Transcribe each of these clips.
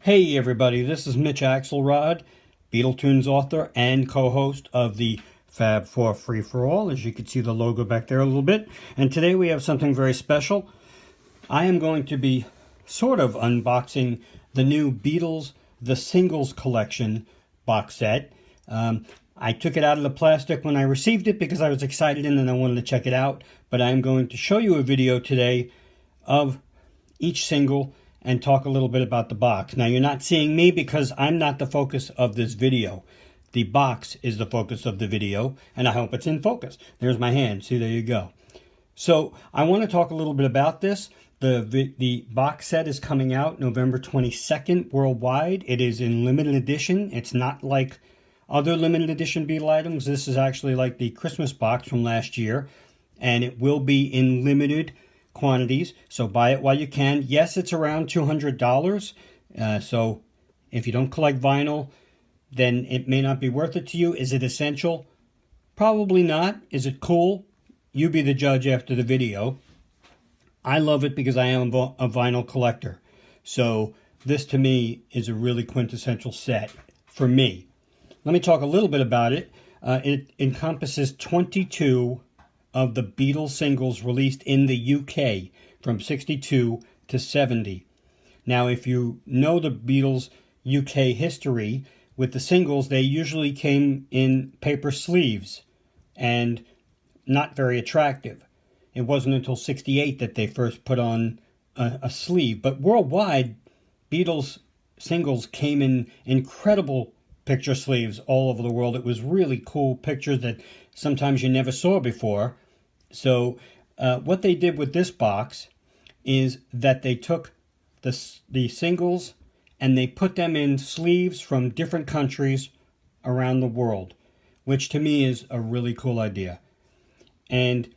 Hey everybody, this is Mitch Axelrod, Beatletoons author and co-host of the Fab 4 Free-for-All. As you can see the logo back there a little bit. And today we have something very special. I am going to be sort of unboxing the new Beatles The Singles Collection box set. I took it out of the plastic when I received it because I was excited and I wanted to check it out. But I am going to show you a video today of each single and talk a little bit about the box. Now, you're not seeing me because I'm not the focus of this video. The box is the focus of the video, and I hope it's in focus. There's my hand. See, there you go. So I want to talk a little bit about this. The box set is coming out November 22nd worldwide. It is in limited edition. It's not like other limited edition Beatle items. This is actually like the Christmas box from last year, and it will be in limited quantities, so buy it while you can. Yes, it's around $200, so if you don't collect vinyl, then it may not be worth it to you. Is it essential? Probably not. Is it cool? You be the judge after the video. I love it because I am a vinyl collector, so this to me is a really quintessential set for me. Let me talk a little bit about it. It encompasses 22 of the Beatles singles released in the UK from 62 to 70. Now, if you know the Beatles UK history, with the singles, they usually came in paper sleeves and not very attractive. It wasn't until 68 that they first put on a sleeve. But worldwide, Beatles singles came in incredible picture sleeves all over the world. It was really cool pictures that sometimes you never saw before. So what they did with this box is that they took the singles and they put them in sleeves from different countries around the world, which to me is a really cool idea. And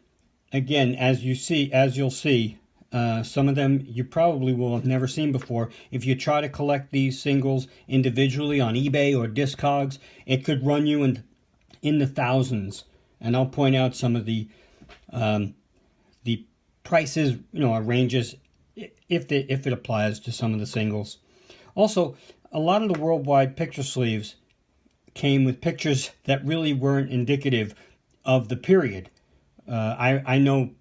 again, as you'll see, some of them you probably will have never seen before. If you try to collect these singles individually on eBay or Discogs, it could run you in the thousands. And I'll point out some of the prices, ranges if it applies to some of the singles. Also, a lot of the worldwide picture sleeves came with pictures that really weren't indicative of the period. I know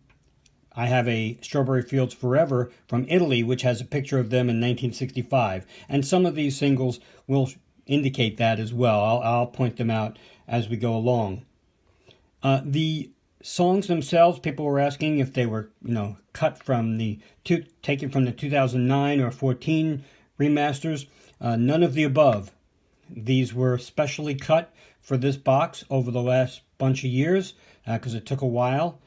I have a Strawberry Fields Forever from Italy, which has a picture of them in 1965. And some of these singles will indicate that as well. I'll point them out as we go along. The songs themselves, people were asking if they were, cut from taken from the 2009 or 14 remasters. None of the above. These were specially cut for this box over the last bunch of years because it took a while.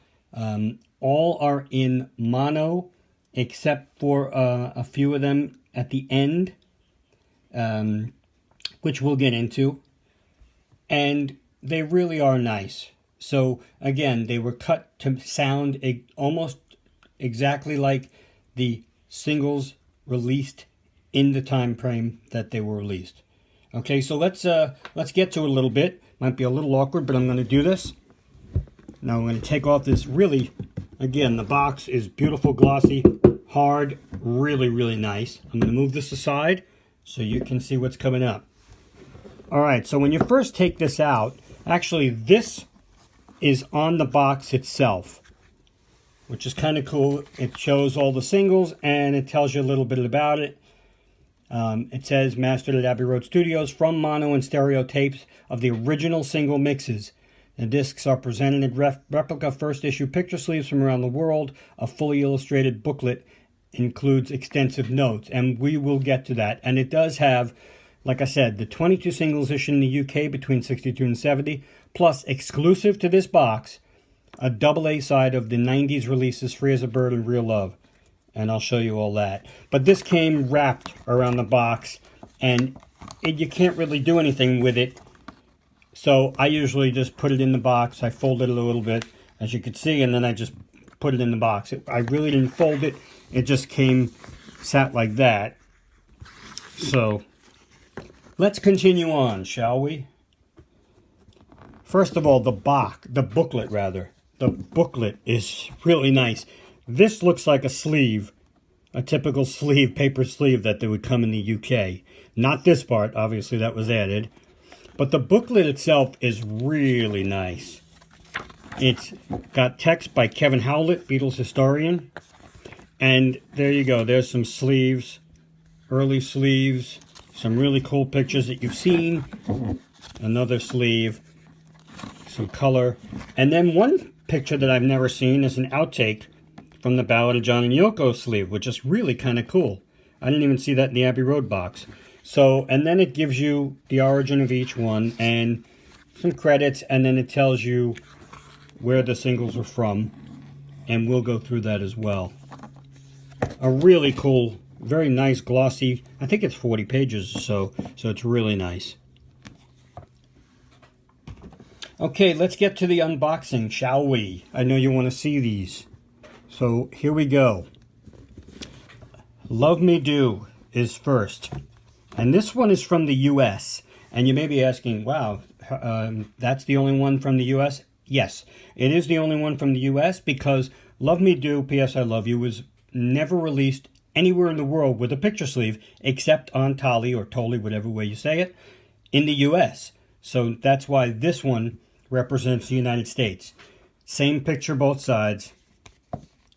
All are in mono, except for a few of them at the end, which we'll get into. And they really are nice. So again, they were cut to sound almost exactly like the singles released in the time frame that they were released. Okay, so let's get to it a little bit. Might be a little awkward, but I'm going to do this. Now I'm going to take off this really, again, the box is beautiful, glossy, hard, really, really nice. I'm going to move this aside so you can see what's coming up. All right, so when you first take this out, actually this is on the box itself, which is kind of cool. It shows all the singles and it tells you a little bit about it. It says mastered at Abbey Road Studios from mono and stereo tapes of the original single mixes. The discs are presented in replica first issue picture sleeves from around the world. A fully illustrated booklet includes extensive notes, and we will get to that. And it does have, like I said, the 22 singles issued in the UK between 62 and 70, plus exclusive to this box, a double A side of the 90s releases, Free as a Bird and Real Love. And I'll show you all that. But this came wrapped around the box, and you can't really do anything with it. So I usually just put it in the box. I fold it a little bit, as you can see, and then I just put it in the box. I really didn't fold it. It just sat like that. So let's continue on, shall we? First of all, the booklet rather. The booklet is really nice. This looks like a sleeve a typical sleeve, paper sleeve that they would come in the UK. Not this part, obviously that was added. But the booklet itself is really nice. It's got text by Kevin Howlett, Beatles historian. And there you go, there's some sleeves, early sleeves, some really cool pictures that you've seen. Another sleeve, some color. And then one picture that I've never seen is an outtake from the Ballad of John and Yoko sleeve, which is really kind of cool. I didn't even see that in the Abbey Road box. So, and then it gives you the origin of each one and some credits, and then it tells you where the singles are from, and we'll go through that as well. A really cool, very nice glossy, I think it's 40 pages or so it's really nice. Okay, let's get to the unboxing, shall we? I know you want to see these. So here we go. Love Me Do is first. And this one is from the US. And you may be asking, wow, that's the only one from the US? Yes, it is the only one from the US because Love Me Do, P.S. I Love You was never released anywhere in the world with a picture sleeve except on Tolly or Tolly, whatever way you say it, in the US. So that's why this one represents the United States. Same picture both sides.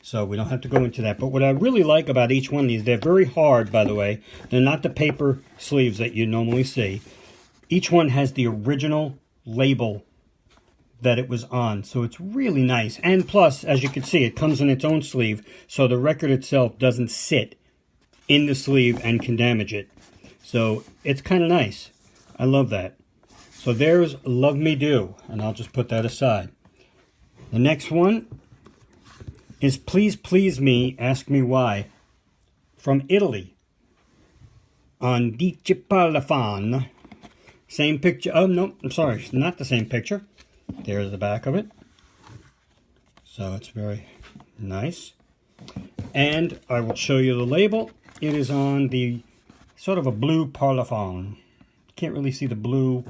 So we don't have to go into that. But what I really like about each one of these, they're very hard, by the way. They're not the paper sleeves that you normally see. Each one has the original label that it was on. So it's really nice. And plus, as you can see, it comes in its own sleeve. So the record itself doesn't sit in the sleeve and can damage it. So it's kind of nice. I love that. So there's Love Me Do. And I'll just put that aside. The next one is Please Please Me, Ask Me Why, from Italy, on Dice Parlophone. Same picture. Oh, no, I'm sorry, it's not the same picture. There's the back of it. So it's very nice. And I will show you the label. It is on the sort of a blue Parlophone. Can't really see the blue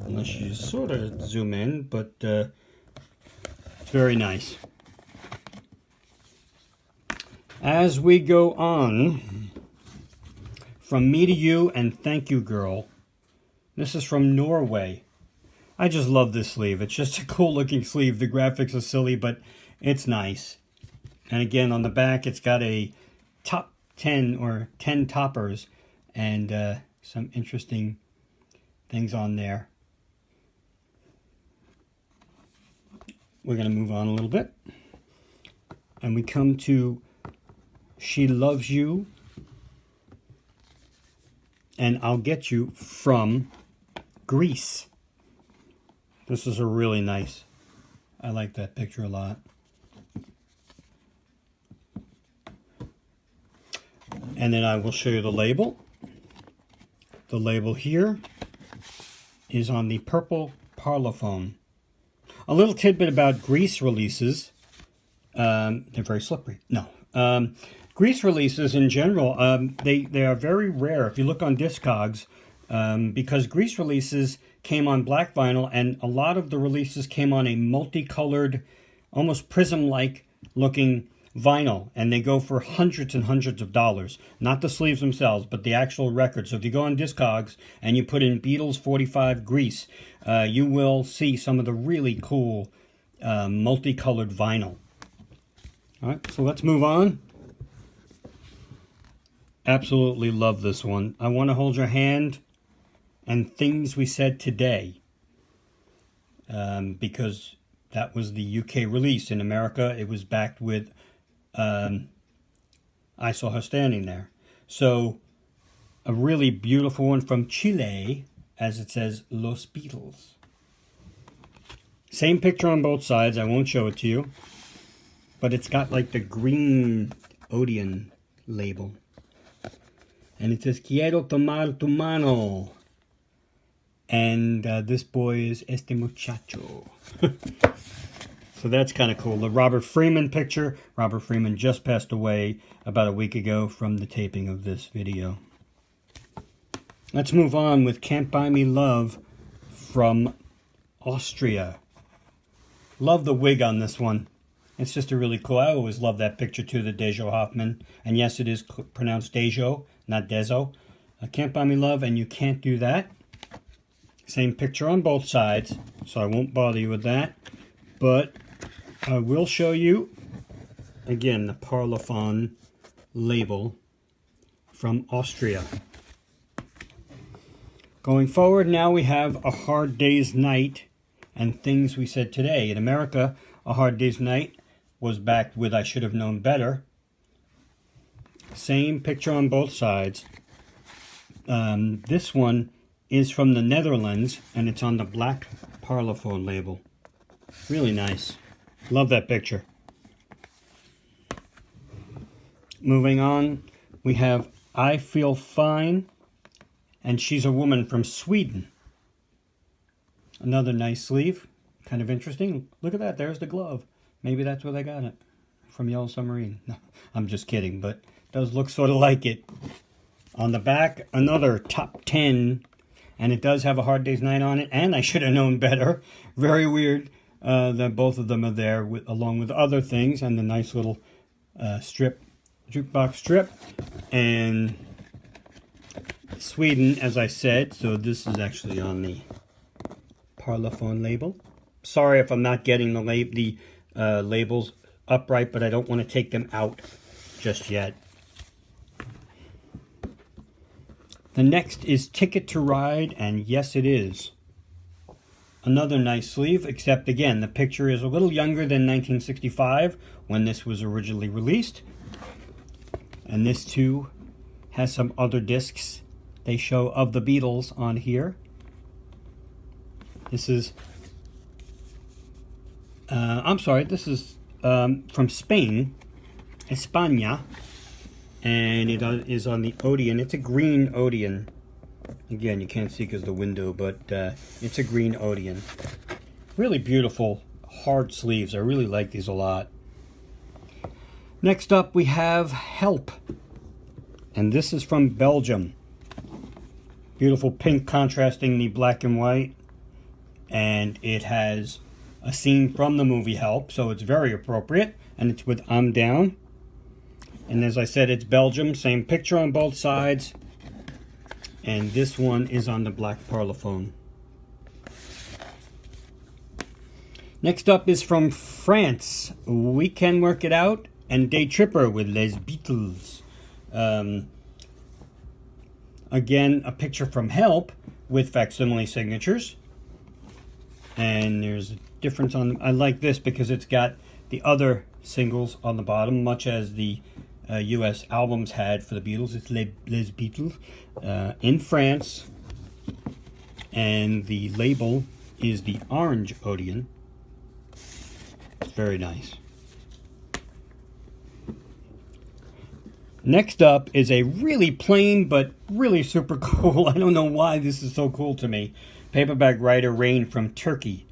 unless you sort of zoom in, but it's very nice. As we go on, From Me to You and Thank You Girl. This is from Norway. I just love this sleeve. It's just a cool looking sleeve. The graphics are silly, but it's nice. And again, on the back, it's got a top 10 or 10 toppers and some interesting things on there. We're going to move on a little bit. And we come to She Loves You and I'll Get You from Greece. This is a really nice, I like that picture a lot. And then I will show you the label. The label here is on the purple Parlophone. A little tidbit about Greece releases. They're very slippery. No. Greece releases in general, they are very rare. If you look on Discogs, because Greece releases came on black vinyl, and a lot of the releases came on a multicolored, almost prism-like looking vinyl, and they go for hundreds and hundreds of dollars. Not the sleeves themselves, but the actual record. So if you go on Discogs and you put in Beatles 45 Greece, you will see some of the really cool multicolored vinyl. All right, so let's move on. Absolutely love this one. I Want to Hold Your Hand and Things We Said Today, because that was the UK release. In America, it was backed with I Saw Her Standing There. So a really beautiful one from Chile, as it says, Los Beatles. Same picture on both sides. I won't show it to you, but it's got like the green Odeon label. And it says, Quiero tomar tu mano. And this boy is Este Muchacho. So that's kind of cool. The Robert Freeman picture. Robert Freeman just passed away about a week ago from the taping of this video. Let's move on with Can't Buy Me Love from Austria. Love the wig on this one. It's just a really cool, I always love that picture too, the Dejo Hoffman. And yes, it is pronounced Dejo, not Dezo. Can't Buy Me Love, and You Can't Do That. Same picture on both sides, so I won't bother you with that. But I will show you, again, the Parlophone label from Austria. Going forward, now we have A Hard Day's Night and Things We Said Today. In America, A Hard Day's Night was backed with I Should Have Known Better. Same picture on both sides. This one is from the Netherlands, and it's on the black Parlophone label. Really nice. Love that picture. Moving on, we have I Feel Fine, and She's a Woman from Sweden. Another nice sleeve. Kind of interesting. Look at that. There's the glove. Maybe that's where they got it. From Yellow Submarine. No, I'm just kidding, but it does look sort of like it. On the back, another top 10. And it does have A Hard Day's Night on it. And I Should Have Known Better. Very weird that both of them are there along with other things. And the nice little jukebox strip. And Sweden, as I said, so this is actually on the Parlophone label. Sorry if I'm not getting the labels upright, but I don't want to take them out just yet. The next is Ticket to Ride, and yes, it is. Another nice sleeve, except again, the picture is a little younger than 1965 when this was originally released. And this too has some other discs they show of the Beatles on here. This is, this is from Spain, España, and it is on the Odeon. It's a green Odeon. Again, you can't see because of the window, but it's a green Odeon. Really beautiful, hard sleeves. I really like these a lot. Next up, we have Help, and this is from Belgium. Beautiful pink contrasting the black and white, and it has a scene from the movie Help, so it's very appropriate, and it's with I'm Down. And as I said, it's Belgium, same picture on both sides, and this one is on the black Parlophone. Next up is from France, We Can Work It Out, and Day Tripper with Les Beatles. Again, a picture from Help with facsimile signatures. And there's a difference on, I like this because it's got the other singles on the bottom, much as the US albums had for the Beatles. It's Les Beatles in France. And the label is the orange Odeon. It's very nice. Next up is a really plain but really super cool, I don't know why this is so cool to me, Paperback Writer Rain from Turkey.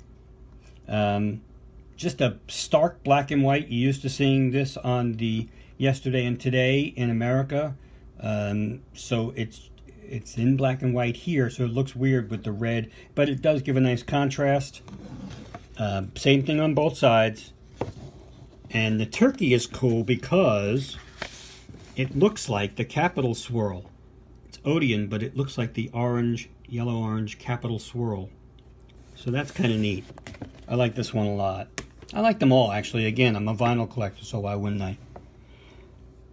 Just a stark black and white. You're used to seeing this on the Yesterday and Today in America. So it's in black and white here, so it looks weird with the red, but it does give a nice contrast. Same thing on both sides. And the Turkey is cool because it looks like the capital swirl. It's Odeon, but it looks like the orange, yellow-orange capital swirl. So that's kind of neat. I like this one a lot. I like them all, actually. Again, I'm a vinyl collector, so why wouldn't I?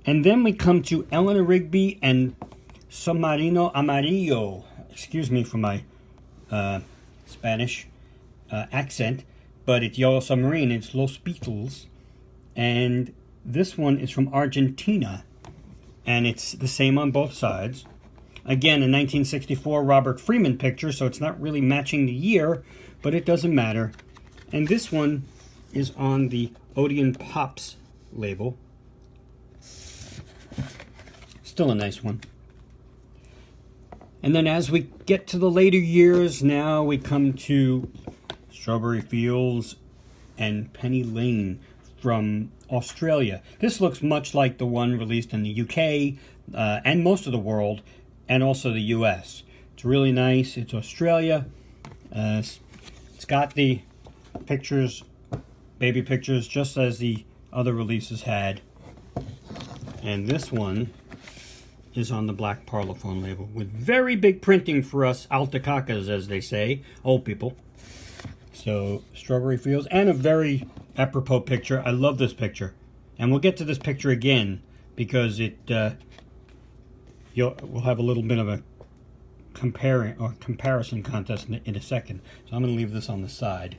And then we come to Eleanor Rigby and Submarino Amarillo. Excuse me for my Spanish accent, but it's Yellow Submarine. It's Los Beatles. And this one is from Argentina. And it's the same on both sides. Again, a 1964 Robert Freeman picture, so it's not really matching the year, but it doesn't matter. And this one is on the Odeon Pops label. Still a nice one. And then as we get to the later years, now we come to Strawberry Fields and Penny Lane from Australia. This looks much like the one released in the UK and most of the world, and also the US. It's really nice. It's Australia. It's got the pictures baby pictures, just as the other releases had. And this one is on the black Parlophone label with very big printing for us altacacas, as they say, old people. So, Strawberry Fields, and a very apropos picture. I love this picture. And we'll get to this picture again, because it we'll have a little bit of a comparison contest in a second. So I'm going to leave this on the side.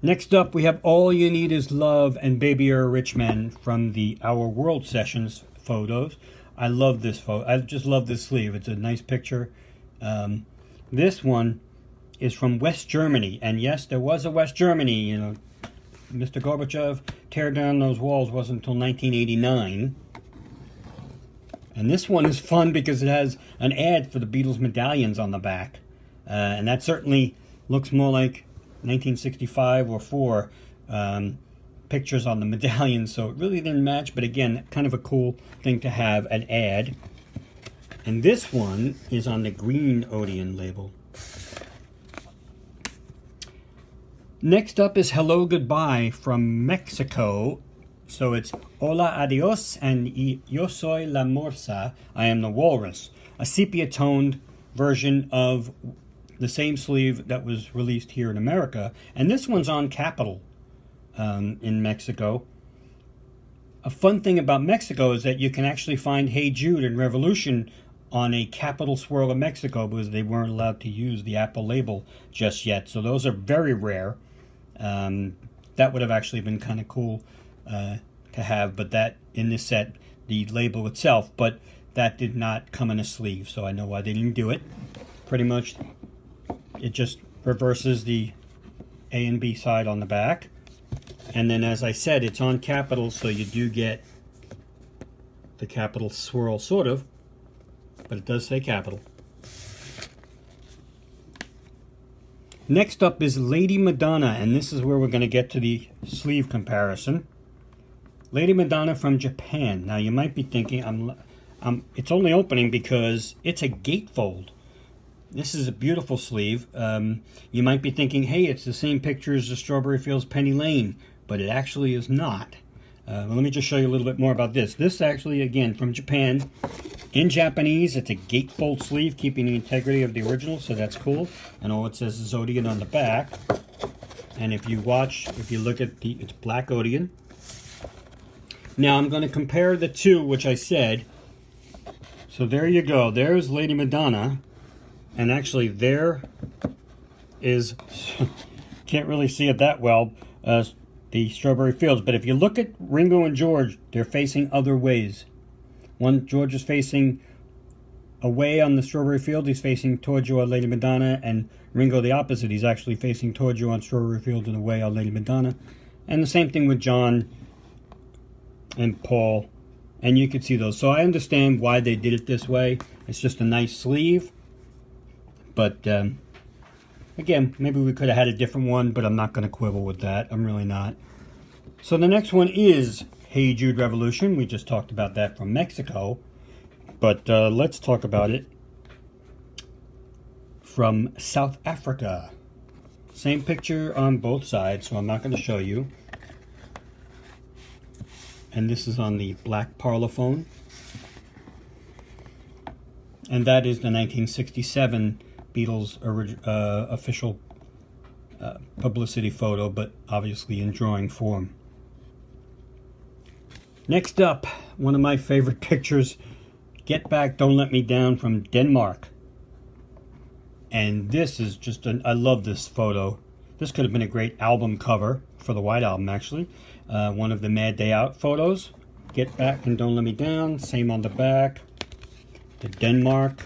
Next up, we have All You Need Is Love and Baby You're a Rich Man from the Our World Sessions photos. I love this photo. I just love this sleeve. It's a nice picture. This one is from West Germany. And yes, there was a West Germany. You know, Mr. Gorbachev, tear down those walls wasn't until 1989. And this one is fun because it has an ad for the Beatles medallions on the back. And that certainly looks more like 1965 or 4 pictures on the medallions. So it really didn't match. But again, kind of a cool thing to have, an ad. And this one is on the green Odeon label. Next up is Hello Goodbye from Mexico. So it's Hola Adios and Yo Soy la Morsa, I Am the Walrus. A sepia-toned version of the same sleeve that was released here in America. And this one's on Capitol in Mexico. A fun thing about Mexico is that you can actually find Hey Jude and Revolution on a Capitol swirl of Mexico, because they weren't allowed to use the Apple label just yet. So those are very rare. That would have actually been kind of cool to have, but that in this set, the label itself, but that did not come in a sleeve, so I know why they didn't do it. Pretty much, it just reverses the A and B side on the back. And then, as I said, it's on Capitol, so you do get the Capitol swirl, sort of, but it does say Capitol. Next up is Lady Madonna, and this is where we're going to get to the sleeve comparison. Lady Madonna from Japan. Now, you might be thinking, it's only opening because it's a gatefold. This is a beautiful sleeve. You might be thinking, hey, it's the same picture as the Strawberry Fields Penny Lane, but it actually is not. Well, let me just show you a little bit more about this. This actually, again, from Japan. In Japanese, it's a gatefold sleeve, keeping the integrity of the original, so that's cool. And all it says is Odeon on the back. And if you look at it's black Odeon. Now, I'm going to compare the two, which I said. So there you go. There's Lady Madonna. And actually, there is, can't really see it that well, the Strawberry Fields. But if you look at Ringo and George, they're facing other ways. George is facing away on the Strawberry Field. He's facing towards you on Lady Madonna. And Ringo the opposite. He's actually facing towards you on Strawberry Fields and away on Lady Madonna. And the same thing with John and Paul. And you could see those. So I understand why they did it this way. It's just a nice sleeve. But, again, maybe we could have had a different one, but I'm not going to quibble with that. I'm really not. So the next one is Hey Jude Revolution. We just talked about that from Mexico. But let's talk about it from South Africa. Same picture on both sides, so I'm not going to show you. And this is on the black Parlophone. And that is the 1967 Beatles official publicity photo, but obviously in drawing form. Next up, one of my favorite pictures, Get Back, Don't Let Me Down from Denmark. And this is just, I love this photo. This could have been a great album cover for the White Album, actually. One of the Mad Day Out photos. Get Back and Don't Let Me Down, same on the back. The Denmark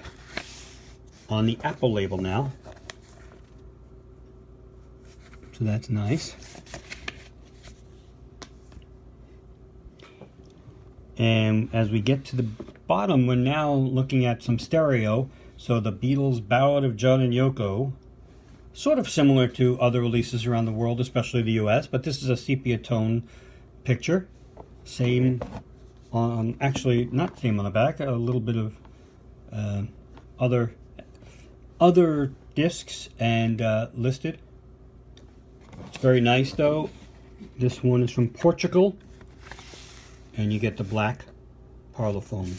on the Apple label now. So that's nice. And as we get to the bottom, we're now looking at some stereo. So the Beatles' Ballad of John and Yoko, sort of similar to other releases around the world, especially the US, but this is a sepia tone picture. Same on, actually not same on the back, a little bit of other discs and listed. It's very nice though. This one is from Portugal, and you get the black Parlophone.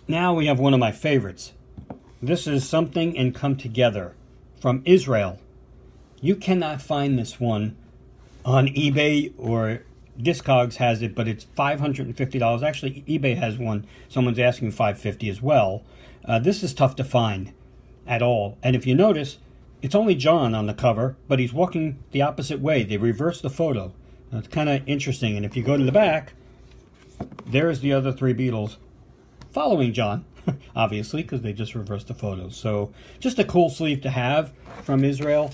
Now we have one of my favorites. This is Something and Come Together from Israel. You cannot find this one on eBay, or Discogs has it, but it's $550. Actually, eBay has one. Someone's asking $550 as well. This is tough to find at all. And if you notice, it's only John on the cover, but he's walking the opposite way. They reversed the photo. Now, it's kind of interesting. And if you go to the back, there's the other three Beatles following John, obviously, because they just reversed the photos. So just a cool sleeve to have from Israel.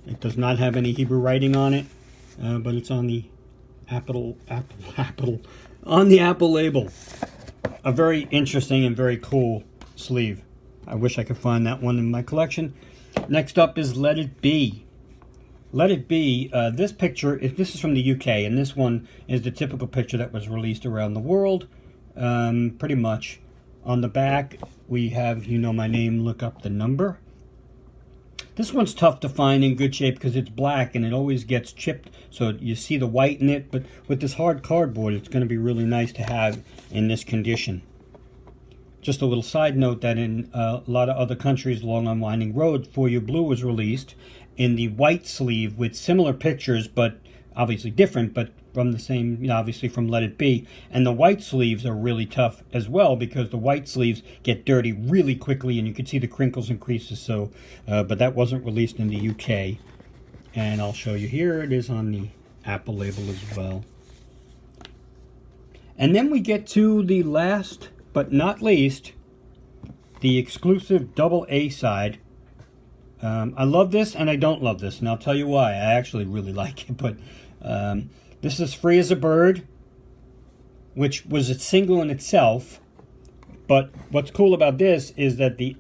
It does not have any Hebrew writing on it, but it's on the Apple label. A very interesting and very cool sleeve. I wish I could find that one in my collection. Next up is Let It Be. Let It Be, this picture, this is from the UK, and this one is the typical picture that was released around the world, pretty much. On the back, we have, you know my name, look up the number. This one's tough to find in good shape because it's black and it always gets chipped, so you see the white in it, but with this hard cardboard, it's going to be really nice to have in this condition. Just a little side note that in a lot of other countries along Unwinding Road, For You Blue was released in the white sleeve with similar pictures, but obviously different, but from the same, you know, obviously from Let It Be. And the white sleeves are really tough as well because the white sleeves get dirty really quickly and you can see the crinkles and creases. So, but that wasn't released in the UK. And I'll show you here. It is on the Apple label as well. And then we get to the last but not least, the exclusive double A side. I love this and I don't love this, and I'll tell you why. I actually really like it, but this is Free as a Bird, which was a single in itself. But what's cool about this is that the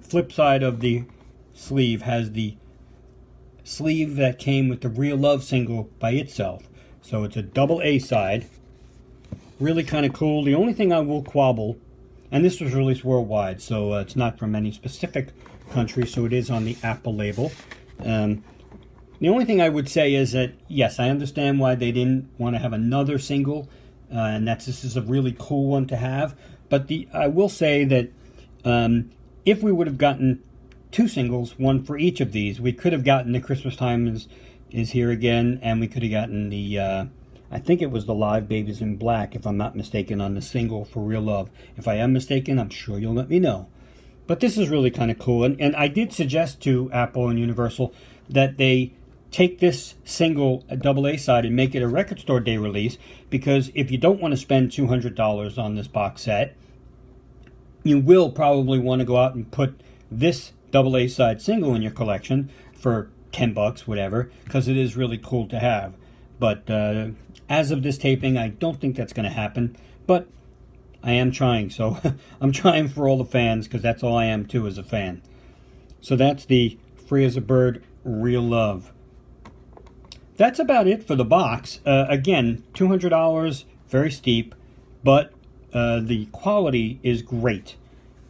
flip side of the sleeve has the sleeve that came with the Real Love single by itself. So it's a double A side. Really kind of cool. The only thing I will quabble, and this was released worldwide, so it's not from any specific country, so it is on the Apple label. The only thing I would say is that, yes, I understand why they didn't want to have another single, and this is a really cool one to have. But I will say that if we would have gotten two singles, one for each of these, we could have gotten the Christmas Time is Here Again, and we could have gotten the, I think it was the Live Babies in Black, if I'm not mistaken, on the single for Real Love. If I am mistaken, I'm sure you'll let me know. But this is really kind of cool, and I did suggest to Apple and Universal that they take this single double A side and make it a record store day release, because if you don't want to spend $200 on this box set, you will probably want to go out and put this double A side single in your collection for $10, whatever, because it is really cool to have. But as of this taping, I don't think that's going to happen, but I am trying, so I'm trying for all the fans, because that's all I am too as a fan. So that's the Free as a Bird Real Love. That's about it for the box. Again, $200, very steep, but the quality is great.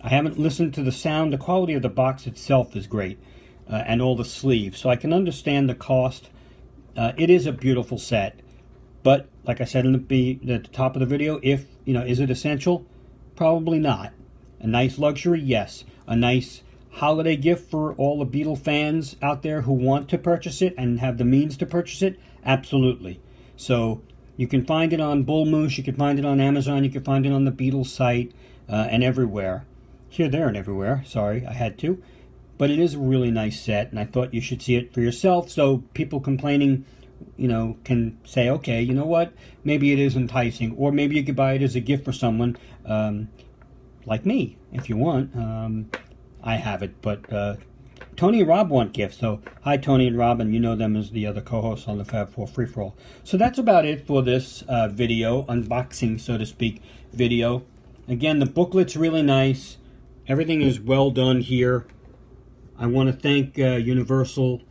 I haven't listened to the sound. The quality of the box itself is great, and all the sleeves. So I can understand the cost. It is a beautiful set, but like I said at the top of the video, is it essential? Probably not. A nice luxury, yes. A nice holiday gift for all the Beatle fans out there who want to purchase it and have the means to purchase it? Absolutely. So you can find it on Bull Moose, you can find it on Amazon, you can find it on the Beatles site, and everywhere. Here, there, and everywhere. Sorry, I had to. But it is a really nice set, and I thought you should see it for yourself, so people complaining, can say, okay, you know what? Maybe it is enticing, or maybe you could buy it as a gift for someone, like me, if you want. I have it, but Tony and Rob want gifts, so hi Tony and Rob, and you know them as the other co-hosts on the Fab 4 Free-For-All. So that's about it for this video, unboxing, so to speak, video. Again, the booklet's really nice. Everything is well done here. I want to thank Universal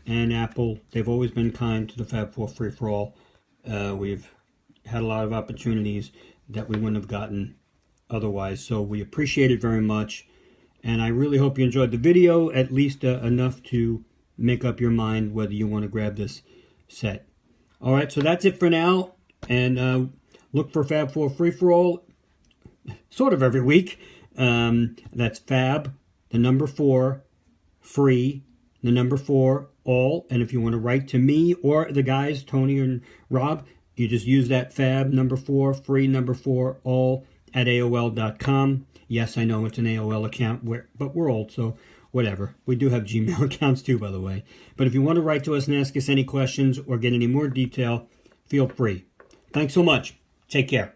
and Apple. They've always been kind to the Fab 4 Free-For-All. We've had a lot of opportunities that we wouldn't have gotten otherwise, so we appreciate it very much. And I really hope you enjoyed the video, at least enough to make up your mind whether you want to grab this set. All right, so that's it for now. And look for Fab 4 Free-For-All sort of every week. That's Fab, the number 4, free, the number 4, all. And if you want to write to me or the guys, Tony and Rob, you just use that Fab, number 4, free, number 4, all at AOL.com. Yes, I know it's an AOL account, but we're old, so whatever. We do have Gmail accounts too, by the way. But if you want to write to us and ask us any questions or get any more detail, feel free. Thanks so much. Take care.